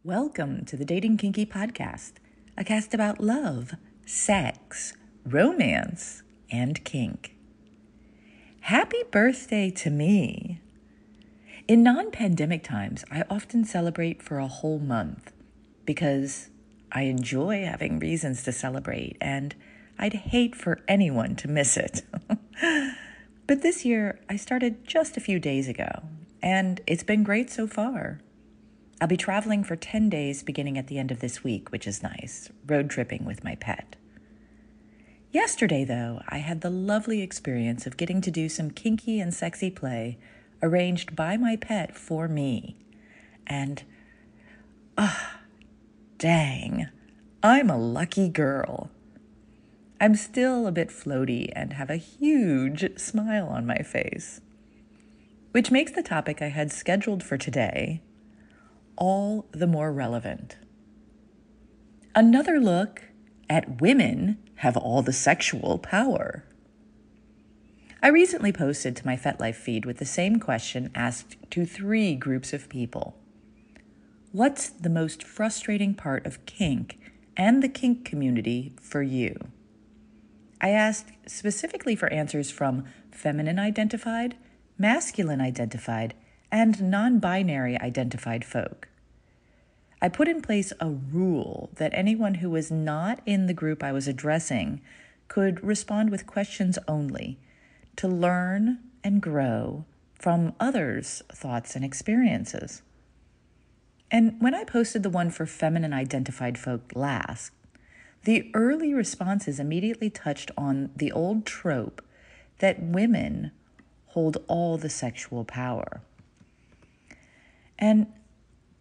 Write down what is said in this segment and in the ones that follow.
Welcome to the Dating Kinky Podcast, a cast about love, sex, romance, and kink. Happy birthday to me! In non-pandemic times, I often celebrate for a whole month because I enjoy having reasons to celebrate and I'd hate for anyone to miss it. But this year, I started just a few days ago, and it's been great so far. I'll be traveling for 10 days beginning at the end of this week, which is nice, road tripping with my pet. Yesterday, though, I had the lovely experience of getting to do some kinky and sexy play arranged by my pet for me. And, dang, I'm a lucky girl. I'm still a bit floaty and have a huge smile on my face, which makes the topic I had scheduled for today all the more relevant. Another look at women have all the sexual power. I recently posted to my FetLife feed with the same question asked to 3 groups of people. What's the most frustrating part of kink and the kink community for you? I asked specifically for answers from feminine identified, masculine identified, and non-binary identified folk. I put in place a rule that anyone who was not in the group I was addressing could respond with questions only to learn and grow from others' thoughts and experiences. And when I posted the one for feminine identified folk last, the early responses immediately touched on the old trope that women hold all the sexual power. And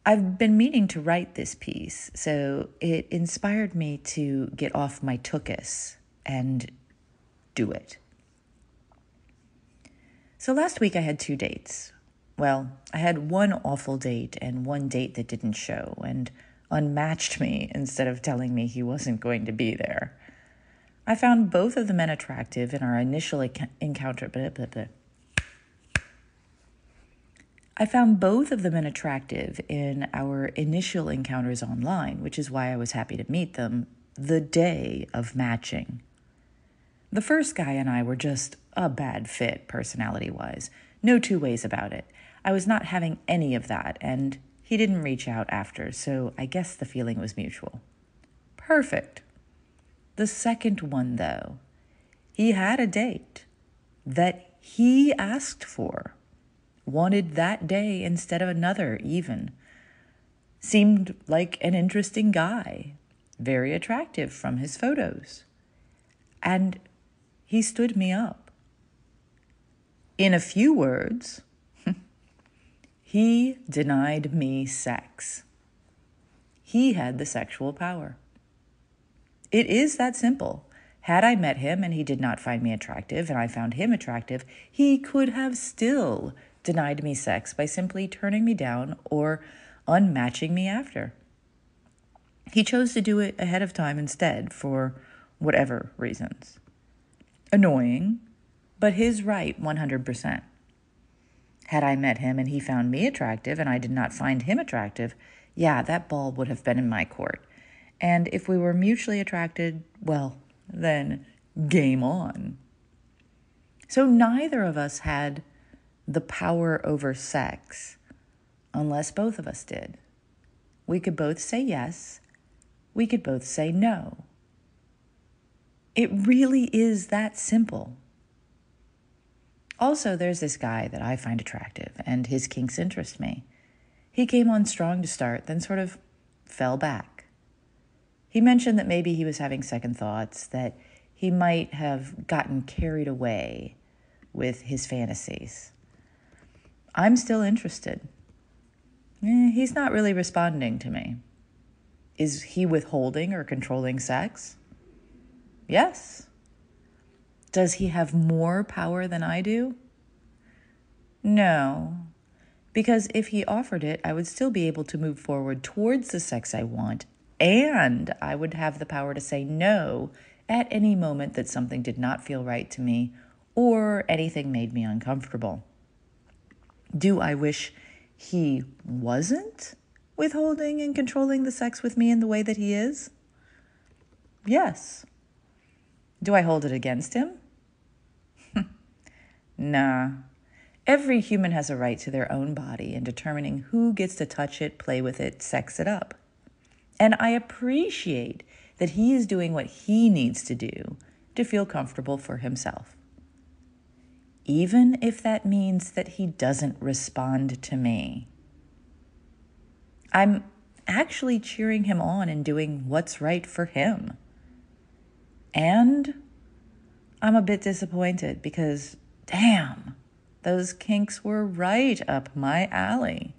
I've been meaning to write this piece, so it inspired me to get off my tuchus and do it. So last week I had 2 dates. Well, I had one awful date and one date that didn't show and unmatched me instead of telling me he wasn't going to be there. I found both of the men attractive in our initial encounter. I found both of the men attractive in our initial encounters online, which is why I was happy to meet them the day of matching. The first guy and I were just a bad fit personality-wise. No two ways about it. I was not having any of that, and he didn't reach out after, so I guess the feeling was mutual. Perfect. The second one, though, he had a date that he asked for. Wanted that day instead of another, even. Seemed like an interesting guy, very attractive from his photos. And he stood me up. In a few words, he denied me sex. He had the sexual power. It is that simple. Had I met him and he did not find me attractive and I found him attractive, he could have still denied me sex by simply turning me down or unmatching me after. He chose to do it ahead of time instead for whatever reasons. Annoying, but his right 100%. Had I met him and he found me attractive and I did not find him attractive, yeah, that ball would have been in my court. And if we were mutually attracted, well, then game on. So neither of us had the power over sex, unless both of us did. We could both say yes. We could both say no. It really is that simple. Also, there's this guy that I find attractive, and his kinks interest me. He came on strong to start, then sort of fell back. He mentioned that maybe he was having second thoughts, that he might have gotten carried away with his fantasies. I'm still interested. He's not really responding to me. Is he withholding or controlling sex? Yes. Does he have more power than I do? No. Because if he offered it, I would still be able to move forward towards the sex I want, and I would have the power to say no at any moment that something did not feel right to me or anything made me uncomfortable. Do I wish he wasn't withholding and controlling the sex with me in the way that he is? Yes. Do I hold it against him? Nah. Every human has a right to their own body and determining who gets to touch it, play with it, sex it up. And I appreciate that he is doing what he needs to do to feel comfortable for himself. Even if that means that he doesn't respond to me. I'm actually cheering him on and doing what's right for him. And I'm a bit disappointed because, damn, those kinks were right up my alley.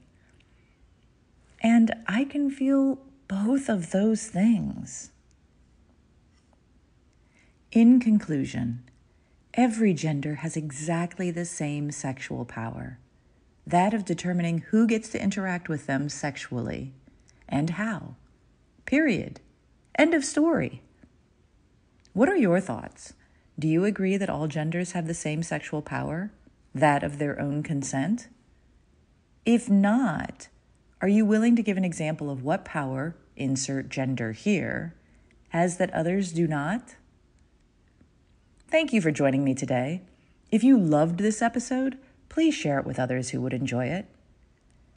And I can feel both of those things. In conclusion, every gender has exactly the same sexual power, that of determining who gets to interact with them sexually and how. Period. End of story. What are your thoughts? Do you agree that all genders have the same sexual power, that of their own consent? If not, are you willing to give an example of what power, insert gender here, has that others do not? Thank you for joining me today. If you loved this episode, please share it with others who would enjoy it.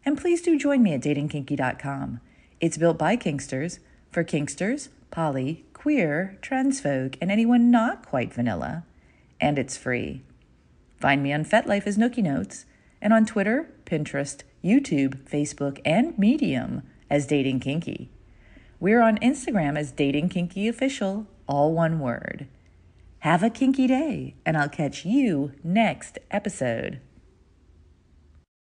And please do join me at datingkinky.com. It's built by Kinksters, for Kinksters, poly, queer, trans folk, and anyone not quite vanilla. And it's free. Find me on FetLife as Nookie Notes, and on Twitter, Pinterest, YouTube, Facebook, and Medium as Dating Kinky. We're on Instagram as Dating Kinky Official, all one word. Have a kinky day, and I'll catch you next episode.